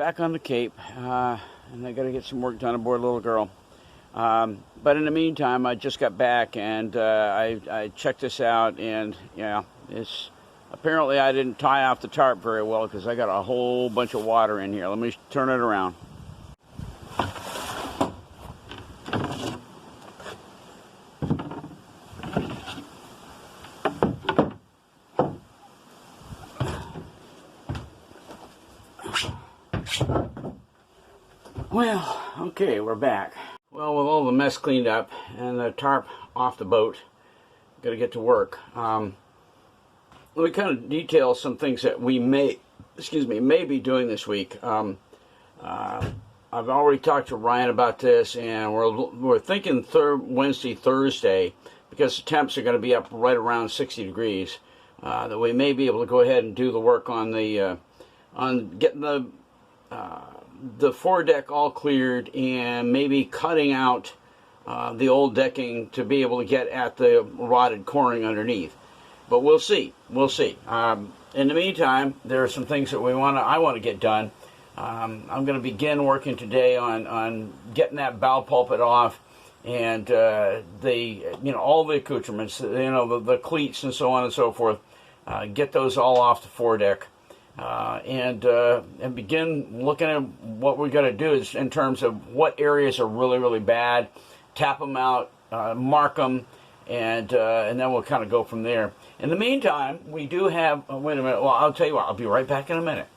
back on the Cape, and I got to get some work done aboard Little Girl. But in the meantime, I just got back, and I checked this out, and yeah, it's apparently I didn't tie off the tarp very well because I got a whole bunch of water in here. Let me turn it around. Well, okay, we're back. Well, with all the mess cleaned up and the tarp off the boat, got to get to work. Let me kind of detail some things that we may be doing this week. I've already talked to Ryan about this, and we're thinking Wednesday, Thursday, because the temps are going to be up right around 60 degrees. That we may be able to go ahead and do the work on the on getting the foredeck all cleared, and maybe cutting out the old decking to be able to get at the rotted coring underneath. But we'll see. We'll see. In the meantime, there are some things that I want to get done. I'm going to begin working today on getting that bow pulpit off, and all the accoutrements, the cleats and so on and so forth. Get those all off the foredeck. And begin looking at what we're going to do is in terms of what areas are really, really bad, tap them out, mark them, and then we'll kind of go from there. In the meantime, we do have, wait a minute, well, I'll tell you what, I'll be right back in a minute.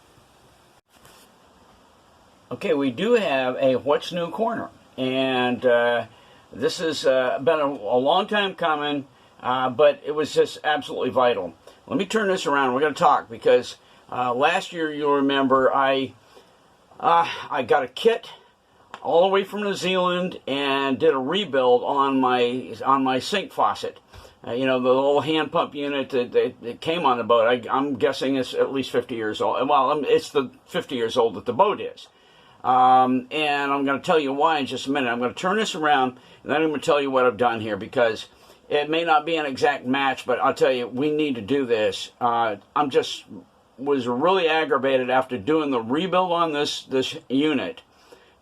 Okay, we do have a What's New corner, and this has been a long time coming, but it was just absolutely vital. Let me turn this around. We're going to talk because last year, you'll remember, I got a kit all the way from New Zealand and did a rebuild on my sink faucet. The little hand pump unit that came on the boat. I'm guessing it's at least 50 years old. Well, it's the 50 years old that the boat is. And I'm going to tell you why in just a minute. I'm going to turn this around, and then I'm going to tell you what I've done here, because it may not be an exact match, but I'll tell you, we need to do this. Was really aggravated after doing the rebuild on this unit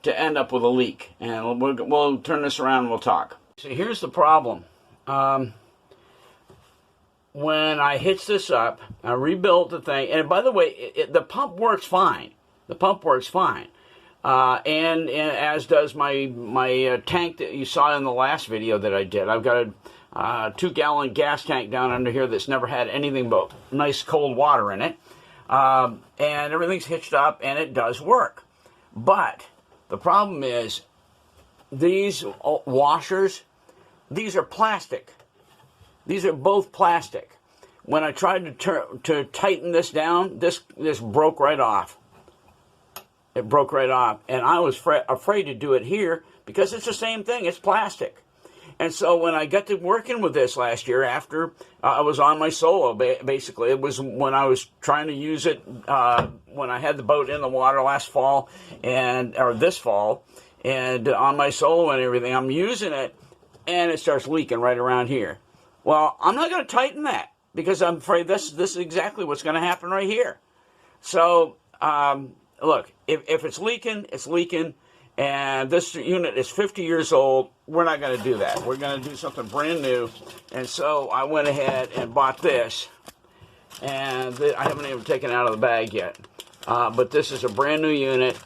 to end up with a leak. And we'll turn this around and we'll talk. So here's the problem. When I hitched this up, I rebuilt the thing, and by the way, the pump works fine. The pump works fine. And as does my tank that you saw in the last video that I did. I've got a 2-gallon gas tank down under here that's never had anything but nice cold water in it. And everything's hitched up, and it does work. But the problem is these washers, these are plastic. These are both plastic. When I tried to tighten this down, this broke right off. It broke right off. And I was afraid to do it here because it's the same thing. It's plastic. And so when I got to working with this last year, after I was on my solo, basically, it was when I was trying to use it when I had the boat in the water last fall, or this fall, and on my solo and everything, I'm using it, and it starts leaking right around here. Well, I'm not going to tighten that because I'm afraid this is exactly what's going to happen right here. So, look, if it's leaking, it's leaking. And this unit is 50 years old. We're not going to do that. We're going to do something brand new. And so I went ahead and bought this. And I haven't even taken it out of the bag yet. But this is a brand new unit.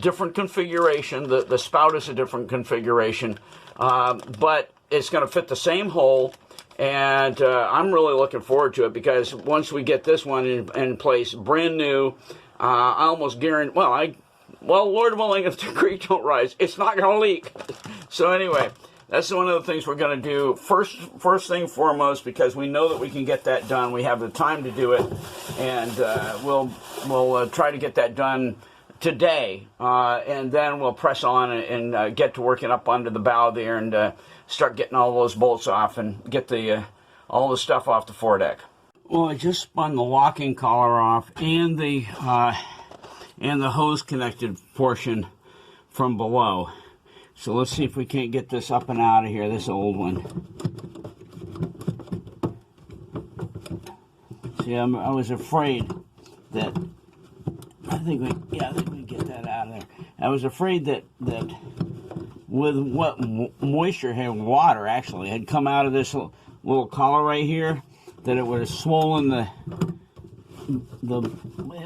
Different configuration. The spout is a different configuration. But it's going to fit the same hole. And I'm really looking forward to it because once we get this one in place, brand new, I almost guarantee, well, Lord willing, if the creek don't rise, it's not going to leak. So anyway, that's one of the things we're going to do first thing foremost, because we know that we can get that done. We have the time to do it, and we'll try to get that done today, and then we'll press on and get to working up under the bow there and start getting all those bolts off and get all the stuff off the foredeck. Well, I just spun the locking collar off and the hose connected portion from below. So let's see if we can't get this up and out of here, this old one. See, I was afraid that think we get that out of there. I was afraid that with what moisture had, water actually had come out of this little collar right here, that it would have swollen the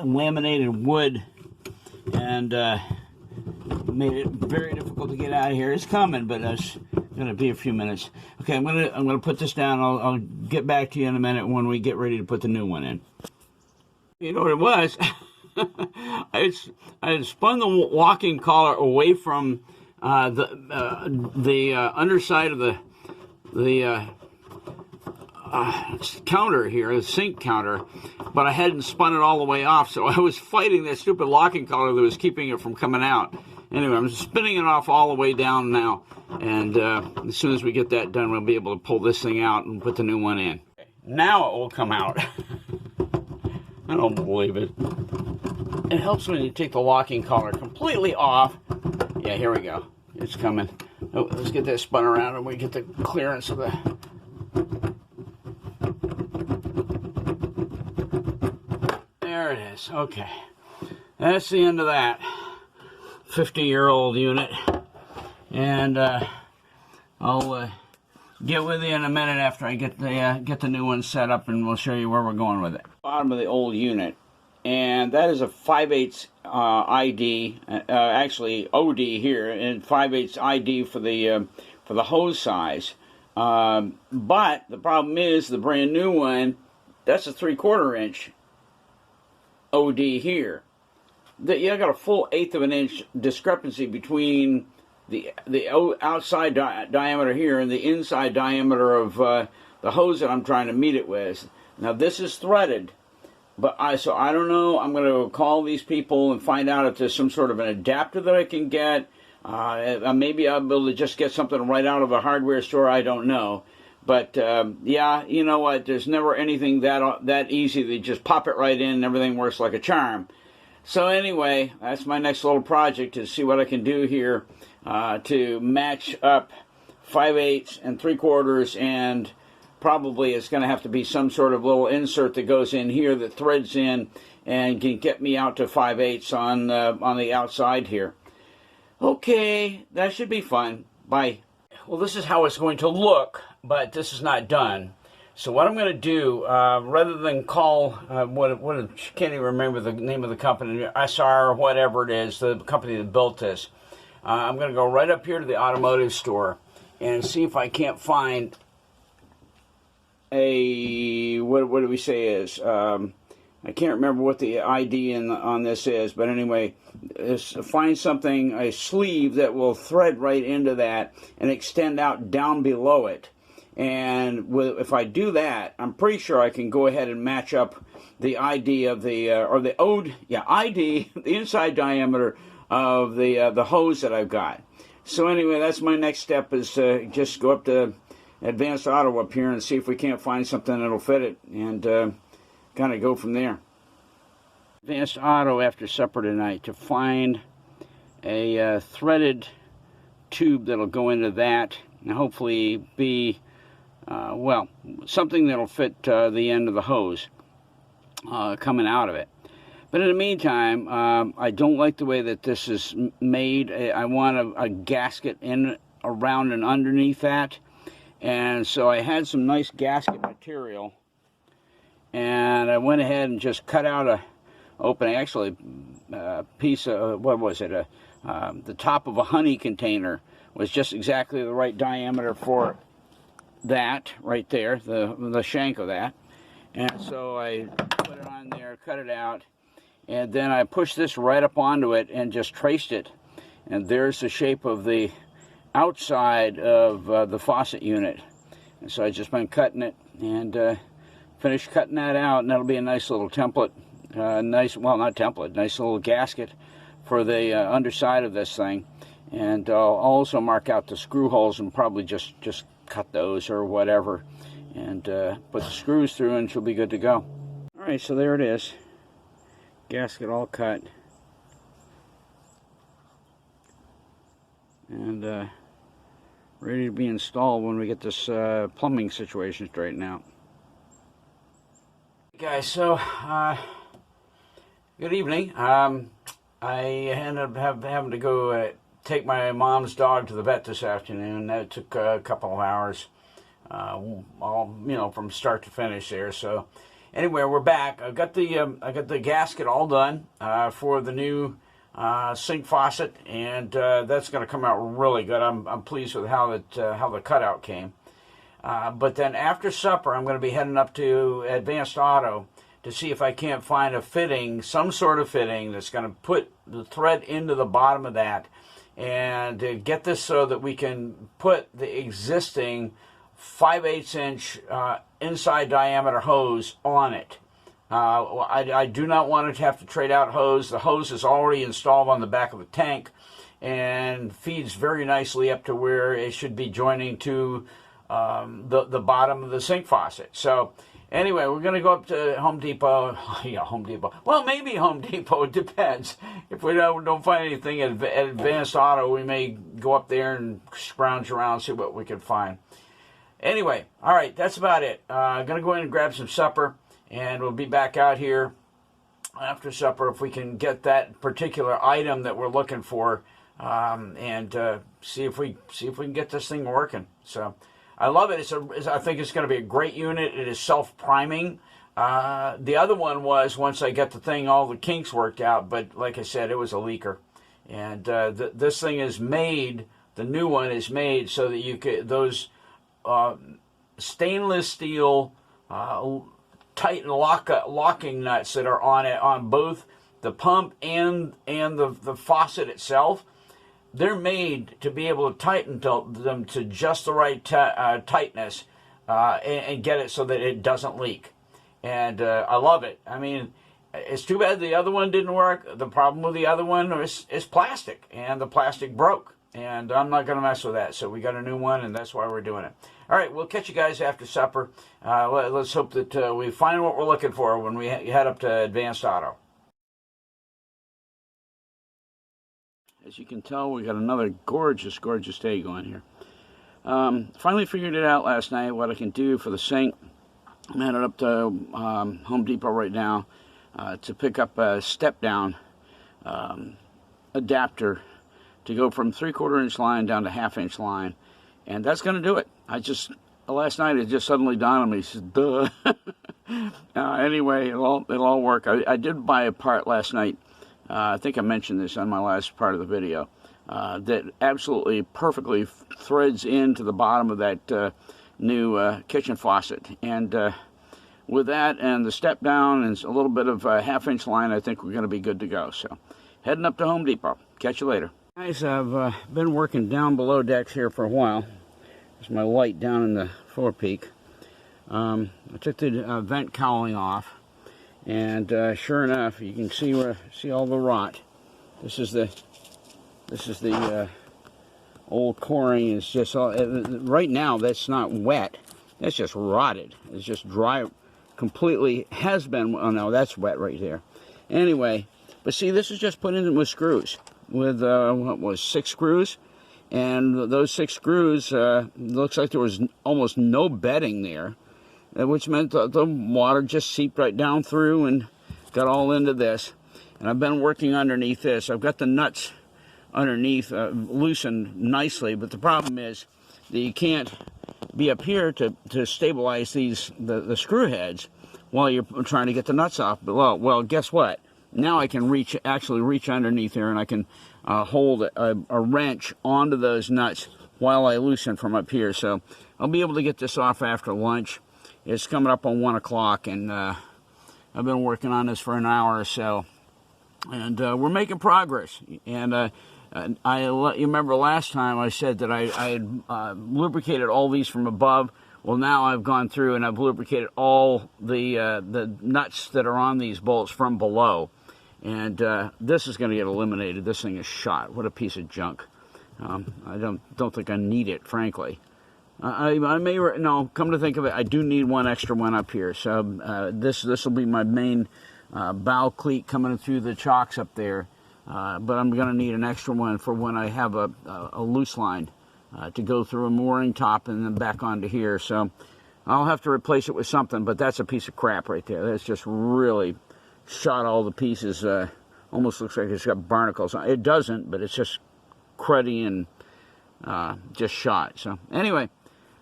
laminated wood and made it very difficult to get out of here. It's coming, but it's going to be a few minutes. Okay, I'm gonna put this down. I'll get back to you in a minute when we get ready to put the new one in. You know what it was? I had spun the locking collar away from the underside of the counter here, the sink counter, but I hadn't spun it all the way off, so I was fighting that stupid locking collar that was keeping it from coming out. Anyway, I'm spinning it off all the way down now, and as soon as we get that done, we'll be able to pull this thing out and put the new one in. Now it will come out. I don't believe it. It helps when you take the locking collar completely off. Yeah, here we go. It's coming. Oh, let's get that spun around and we get the clearance of the... There it is. Okay. That's the end of that 50-year-old unit. And I'll get with you in a minute after I get the new one set up, and we'll show you where we're going with it. Bottom of the old unit, and that is a 5/8 ID, actually OD here, and 5/8 ID for the hose size. But the problem is the brand new one, that's a 3/4 inch OD here. You got a full 1/8 of an inch discrepancy between the outside diameter here and the inside diameter of the hose that I'm trying to meet it with. Now this is threaded, but so I don't know. I'm going to call these people and find out if there's some sort of an adapter that I can get. Maybe I'll be able to just get something right out of a hardware store. I don't know. But yeah, you know what? There's never anything that easy. They just pop it right in and everything works like a charm. So anyway, that's my next little project, to see what I can do here to match up 5/8 and 3/4, and probably it's going to have to be some sort of little insert that goes in here that threads in and can get me out to 5/8 on the outside here. Okay, that should be fun. Bye. Well, this is how it's going to look, but this is not done. So what I'm going to do, rather than call, can't even remember the name of the company, SR or whatever it is, the company that built this, I'm going to go right up here to the automotive store and see if I can't find a, what do we say is, I can't remember what the ID on this is, but anyway, find something, a sleeve that will thread right into that and extend out down below it. And if I do that, I'm pretty sure I can go ahead and match up the ID of the ID, the inside diameter of the hose that I've got. So anyway, that's my next step, is just go up to Advanced Auto up here and see if we can't find something that'll fit it, and kind of go from there. Advanced Auto after supper tonight to find a threaded tube that'll go into that, and hopefully be well, something that'll fit the end of the hose coming out of it. But in the meantime, I don't like the way that this is made. I want a gasket in, around and underneath that. And so I had some nice gasket material, and I went ahead and just cut out a opening, actually a piece of, what was it, the top of a honey container was just exactly the right diameter for that right there, the shank of that. And so I put it on there, cut it out, and then I pushed this right up onto it and just traced it. And there's the shape of the outside of the faucet unit. And so I just been cutting it and finished cutting that out, and that'll be a nice little template, nice little gasket for the underside of this thing. And I'll also mark out the screw holes and probably just cut those or whatever, and put the screws through, and she'll be good to go. Alright, so there it is. Gasket all cut. And ready to be installed when we get this plumbing situation straightened out. Guys, so got Good evening. I ended up having to go take my mom's dog to the vet this afternoon. That took a couple of hours, all from start to finish there. So anyway, we're back. I got the gasket all done for the new sink faucet, and that's going to come out really good. I'm pleased with how the cutout came. But then after supper, I'm going to be heading up to Advanced Auto to see if I can't find a fitting, some sort of fitting that's going to put the thread into the bottom of that, and get this so that we can put the existing 5/8 inch inside diameter hose on it. I do not want to have to trade out hose. The hose is already installed on the back of the tank and feeds very nicely up to where it should be joining to the bottom of the sink faucet. So anyway, we're going to go up to Home Depot. Yeah, Home Depot. Well, maybe Home Depot. It depends. If we don't find anything at Advanced Auto, we may go up there and scrounge around, see what we can find. Anyway, all right, that's about it. I'm going to go in and grab some supper, and we'll be back out here after supper if we can get that particular item that we're looking for, and see if we can get this thing working. So I love it. I think it's going to be a great unit. It is self-priming. The other one was once I get the thing, all the kinks worked out, but like I said, it was a leaker. And this thing is made, the new one is made so that you could, those stainless steel tight locking nuts that are on it, on both the pump and the faucet itself, they're made to be able to tighten them to just the right tightness and get it so that it doesn't leak. And I love it. I mean, it's too bad the other one didn't work. The problem with the other one is plastic, and the plastic broke. And I'm not going to mess with that. So we got a new one, and that's why we're doing it. All right, we'll catch you guys after supper. Let's hope that we find what we're looking for when we head up to Advanced Auto. As you can tell, we got another gorgeous, gorgeous day going here. Finally figured it out last night, what I can do for the sink. I'm headed up to Home Depot right now to pick up a step-down adapter to go from 3/4 inch line down to 1/2 inch line. And that's going to do it. Last night it just suddenly dawned on me, said, duh. Anyway, it'll all work. I did buy a part last night. I think I mentioned this on my last part of the video, that absolutely perfectly threads into the bottom of that new kitchen faucet. And with that and the step down and a little bit of a 1/2 inch line, I think we're going to be good to go. So heading up to Home Depot. Catch you later. Guys, I've been working down below decks here for a while. There's my light down in the forepeak. I took the vent cowling off. And sure enough, you can see all the rot. This is the old coring. It's just all, right now. That's not wet. That's just rotted. It's just dry, completely has been. Oh no, that's wet right there. Anyway, but see, this is just put in with screws, with what was 6 screws, and those 6 screws looks like there was almost no bedding there. Which meant the water just seeped right down through and got all into this. And I've been working underneath this. I've got the nuts underneath loosened nicely, but the problem is that you can't be up here to stabilize the screw heads while you're trying to get the nuts off. But well, guess what? Now I can actually reach underneath here, and I can hold a wrench onto those nuts while I loosen from up here. So I'll be able to get this off after lunch. It's coming up on 1 o'clock, and I've been working on this for an hour or so, and we're making progress. And you remember last time I said that I had lubricated all these from above. Well, now I've gone through and I've lubricated all the nuts that are on these bolts from below, and this is going to get eliminated. This thing is shot. What a piece of junk. I don't think I need it, frankly. I may, no, come to think of it, I do need one extra one up here. So this will be my main bow cleat coming through the chocks up there. But I'm going to need an extra one for when I have a loose line to go through a mooring top and then back onto here. So I'll have to replace it with something, but that's a piece of crap right there. That's just really shot all the pieces. Almost looks like it's got barnacles on it. It doesn't, but it's just cruddy and just shot. So anyway,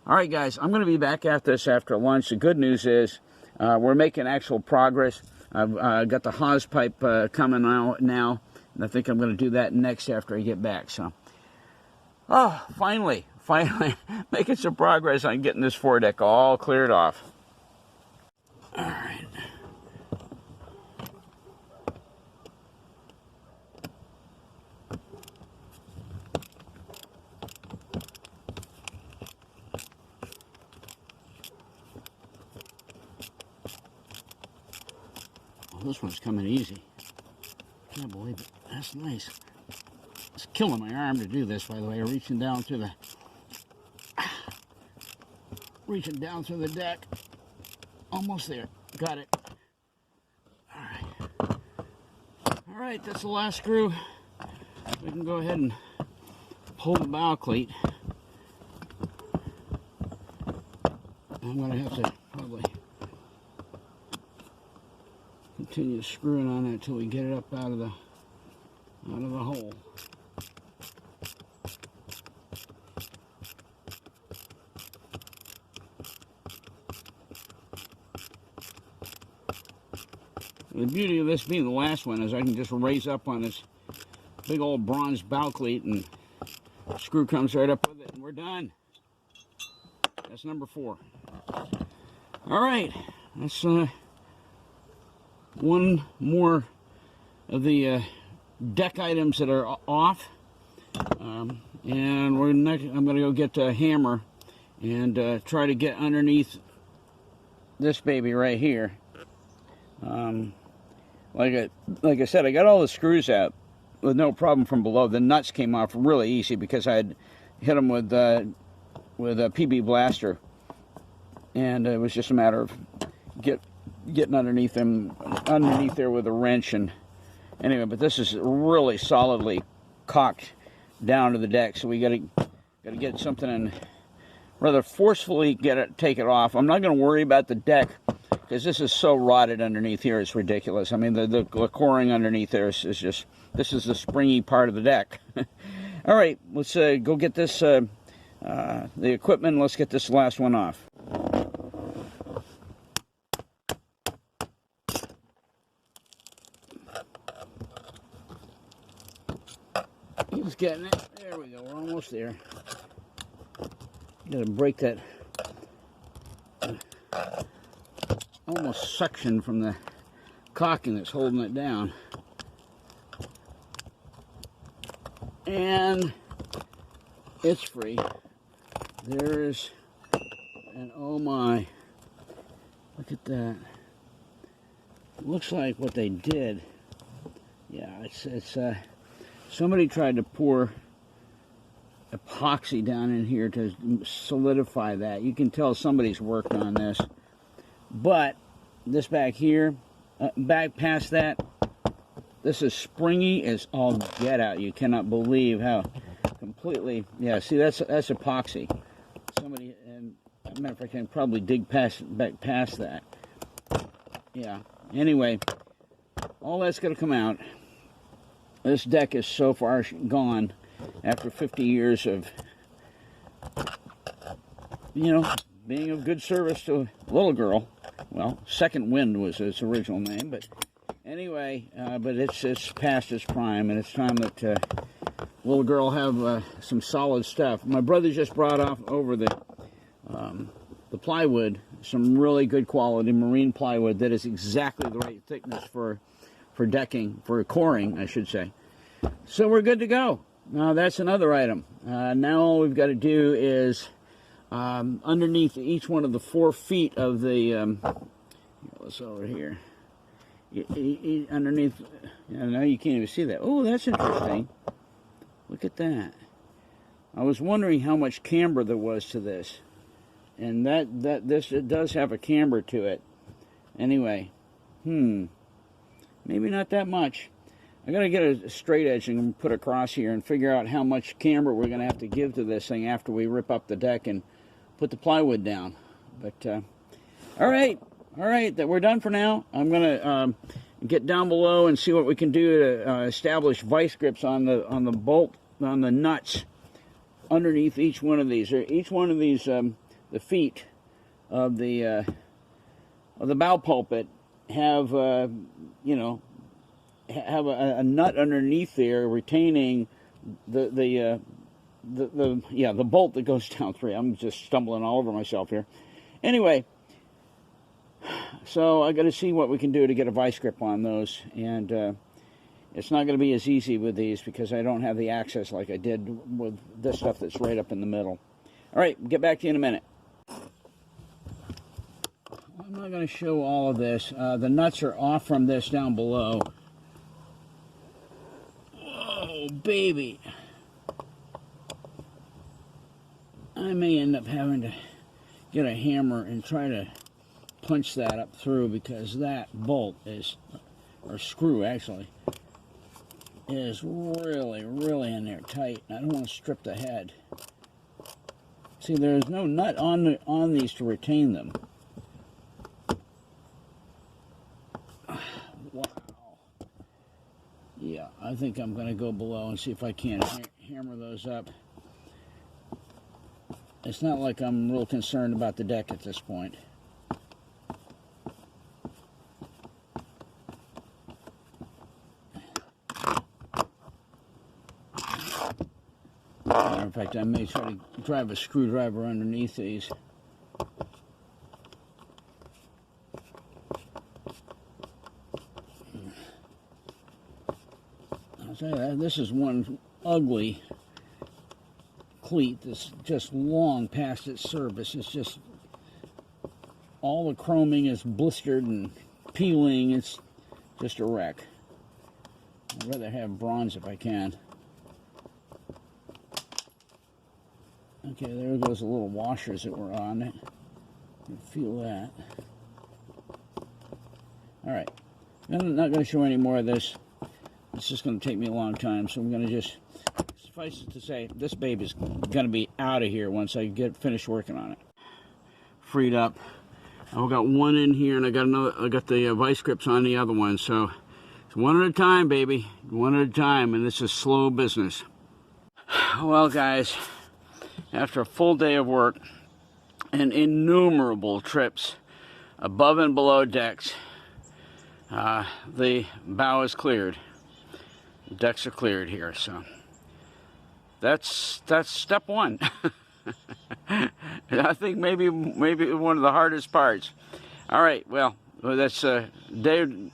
all right, guys, I'm going to be back at this after lunch. The good news is we're making actual progress. I've got the hose pipe coming out now, and I think I'm going to do that next after I get back. So, oh, finally making some progress on getting this foredeck all cleared off. All right. This one's coming easy. Can't believe it. That's nice. It's killing my arm to do this, by the way. Reaching down through the deck. Almost there. Got it. All right. All right, that's the last screw. We can go ahead and pull the bow cleat. I'm going to have to probably continue screwing on that until we get it up out of the hole. The beauty of this being the last one is I can just raise up on this big old bronze bow cleat and the screw comes right up with it and we're done. That's number 4. All right, that's one more of the deck items that are off, and I'm going to go get a hammer and try to get underneath this baby right here. Like I said, I got all the screws out with no problem from below. The nuts came off really easy because I had hit them with a PB blaster, and it was just a matter of getting underneath there with a wrench. And anyway, but this is really solidly cocked down to the deck, so we got to get something and rather forcefully take it off. I'm not going to worry about the deck because this is so rotted underneath here, it's ridiculous. I mean, the coring underneath there is just, this is the springy part of the deck. All right, let's go get this the equipment. Let's get this last one off. He's getting it. There we go. We're almost there. Got to break that almost suction from the caulking that's holding it down. And it's free. There's an, oh my, look at that. Looks like what they did. Yeah, it's somebody tried to pour epoxy down in here to solidify that. You can tell somebody's worked on this. But this back here, back past that, this is springy as all get out. You cannot believe how completely, yeah, see, that's epoxy. Somebody, and as a matter of fact, I can probably dig back past that. Yeah, anyway, all that's going to come out. This deck is so far gone after 50 years of, you know, being of good service to a little girl. Well, Second Wind was its original name, but anyway, but it's past its prime, and it's time that little girl have some solid stuff. My brother just brought over the plywood, some really good quality marine plywood that is exactly the right thickness for decking, for coring, I should say. So we're good to go. Now that's another item. Now all we've got to do is underneath each one of the 4 feet of the what's over here, underneath, now you can't even see that. Oh, that's interesting. Look at that. I was wondering how much camber there was to this, and it does have a camber to it. Anyway, maybe not that much. I gotta get a straight edge and put across here and figure out how much camber we're gonna have to give to this thing after we rip up the deck and put the plywood down. But all right, that we're done for now. I'm gonna get down below and see what we can do to establish vice grips on the bolt, on the nuts underneath each one of these. Each one of these, the feet of the bow pulpit have you know, have a nut underneath there retaining the bolt that goes down through. I'm just stumbling all over myself here. Anyway, so I got to see what we can do to get a vice grip on those, and it's not going to be as easy with these because I don't have the access like I did with this stuff that's right up in the middle. All right, get back to you in a minute. I'm not going to show all of this. The nuts are off from this down below. Whoa, baby. I may end up having to get a hammer and try to punch that up through, because that bolt is, or screw actually, is really, really in there tight. I don't want to strip the head. See, there's no nut on these to retain them. Wow. Yeah, I think I'm going to go below and see if I can hammer those up. It's not like I'm real concerned about the deck at this point. Matter of fact, I may try to drive a screwdriver underneath these. I'll tell you that, this is one ugly cleat that's just long past its service. It's just, all the chroming is blistered and peeling. It's just a wreck. I'd rather have bronze if I can. Okay, there goes the little washers that were on it. You feel that. Alright, I'm not going to show any more of this. It's just going to take me a long time, so I'm going to just, suffice it to say, this baby's going to be out of here once I get finished working on it. Freed up. I've got one in here, and I got the vice grips on the other one, so it's one at a time, baby. One at a time, and this is slow business. Well, guys, after a full day of work and innumerable trips above and below decks, the bow is cleared. The decks are cleared here, so that's step one. I think maybe one of the hardest parts. All right, well, that's a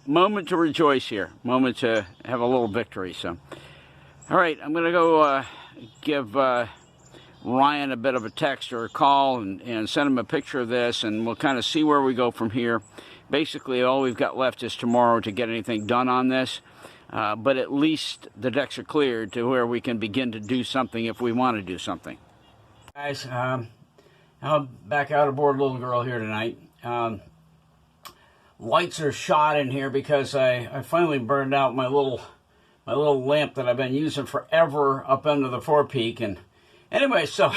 moment to rejoice here, moment to have a little victory. So, all right, I'm gonna go give Ryan a bit of a text or a call and send him a picture of this, and we'll kind of see where we go from here. Basically, all we've got left is tomorrow to get anything done on this, but at least the decks are cleared to where we can begin to do something if we want to do something. Guys, I'm back out aboard Little Girl here tonight. Lights are shot in here because I finally burned out my little lamp that I've been using forever up under the forepeak. And anyway, so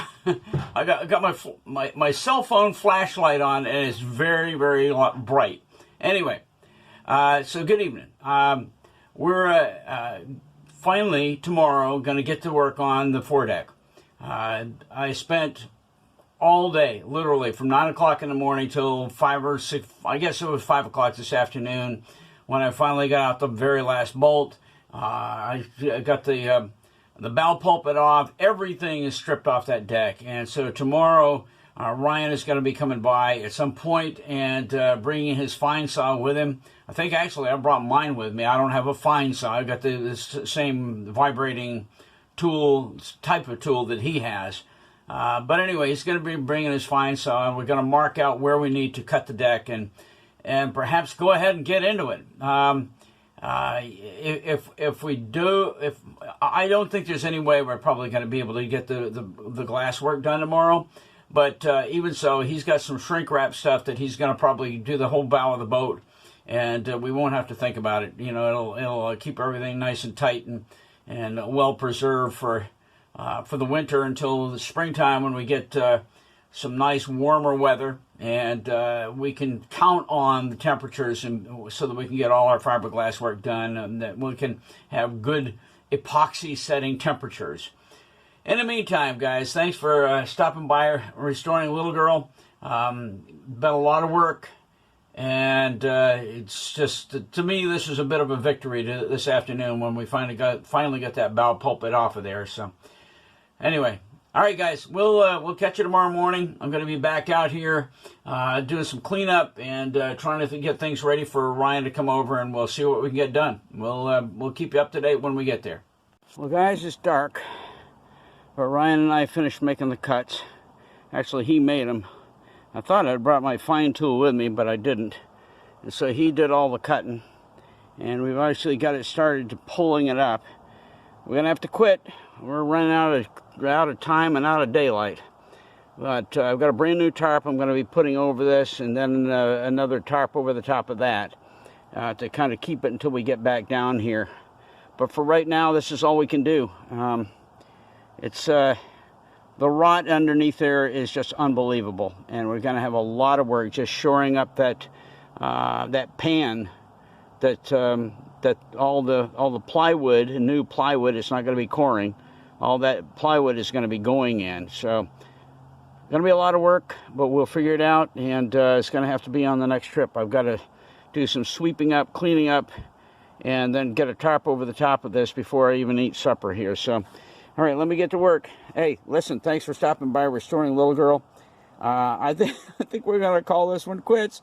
I got my cell phone flashlight on, and it's very, very bright. Anyway, so good evening. We're finally tomorrow going to get to work on the foredeck. I spent all day, literally, from 9 o'clock in the morning till 5 or 6, I guess it was 5 o'clock this afternoon, when I finally got out the very last bolt. I got the bow pulpit off. Everything is stripped off that deck. And so tomorrow, Ryan is going to be coming by at some point and bringing his fine saw with him. I think actually I brought mine with me. I don't have a fine saw. I got this same vibrating tool, type of tool that he has. But anyway, he's going to be bringing his fine saw, and we're going to mark out where we need to cut the deck and perhaps go ahead and get into it. If I don't think there's any way we're probably going to be able to get the glass work done tomorrow. But even so, he's got some shrink wrap stuff that he's going to probably do the whole bow of the boat, and we won't have to think about it. You know, it'll keep everything nice and tight and well preserved for the winter until the springtime when we get some nice warmer weather, and we can count on the temperatures and so that we can get all our fiberglass work done, and that we can have good epoxy setting temperatures. In the meantime, guys, thanks for stopping by, restoring Little Girl. Been a lot of work, and it's just, to me, this is a bit of a victory this afternoon when we finally got that bow pulpit off of there. So anyway, all right, guys, we'll catch you tomorrow morning. I'm going to be back out here doing some cleanup and trying to get things ready for Ryan to come over, and we'll see what we can get done. We'll keep you up to date when we get there. Well, guys, it's dark, but Ryan and I finished making the cuts. Actually, he made them. I thought I'd brought my fine tool with me, but I didn't. And so he did all the cutting, and we've actually got it started to pulling it up. We're gonna have to quit. We're running out of time and out of daylight. But I've got a brand new tarp I'm going to be putting over this, and then another tarp over the top of that to kind of keep it until we get back down here. But for right now, this is all we can do. It's the rot underneath there is just unbelievable, and we're going to have a lot of work just shoring up that that pan, that all the plywood, new plywood, it's not going to be coring. All that plywood is going to be going in. So going to be a lot of work, but we'll figure it out, and it's going to have to be on the next trip. I've got to do some sweeping up, cleaning up, and then get a tarp over the top of this before I even eat supper here. So, all right, let me get to work. Hey, listen, thanks for stopping by, Restoring Little Girl. I think we're going to call this one quits.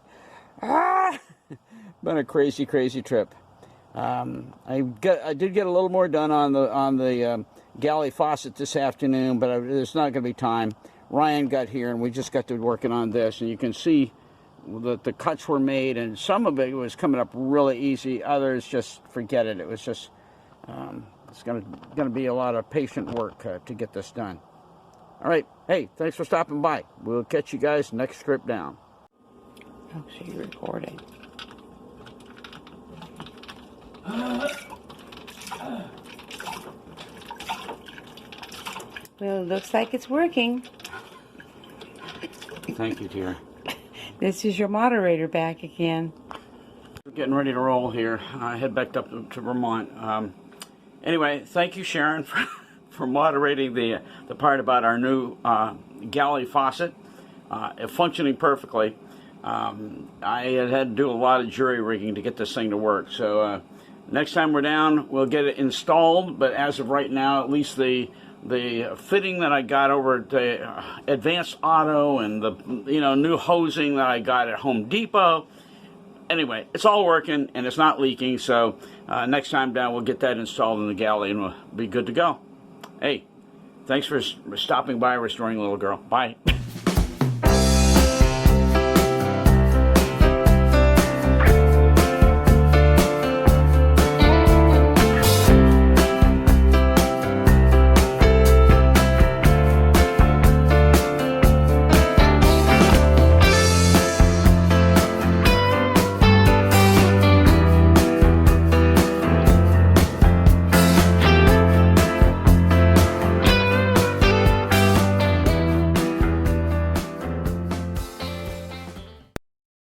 Been a crazy, crazy trip. I did get a little more done on the galley faucet this afternoon, but there's not going to be time. Ryan got here, and we just got to working on this, and you can see that the cuts were made, and some of it was coming up really easy. Others, just forget it. It was just it's going to be a lot of patient work to get this done. All right. Hey, thanks for stopping by. We'll catch you guys next trip down. Oh, so you're recording. Well, it looks like it's working. Thank you, dear. This is your moderator back again. We're getting ready to roll here. I head back up to Vermont. Anyway, thank you, Sharon, for moderating the part about our new galley faucet. Functioning perfectly. I had to do a lot of jury rigging to get this thing to work. So next time we're down, we'll get it installed. But as of right now, at least the fitting that I got over at the Advanced Auto, and the new hosing that I got at Home Depot. Anyway, it's all working, and it's not leaking. So next time down, we'll get that installed in the galley, and we'll be good to go. Hey, thanks for stopping by, Restoring Little Girl. Bye.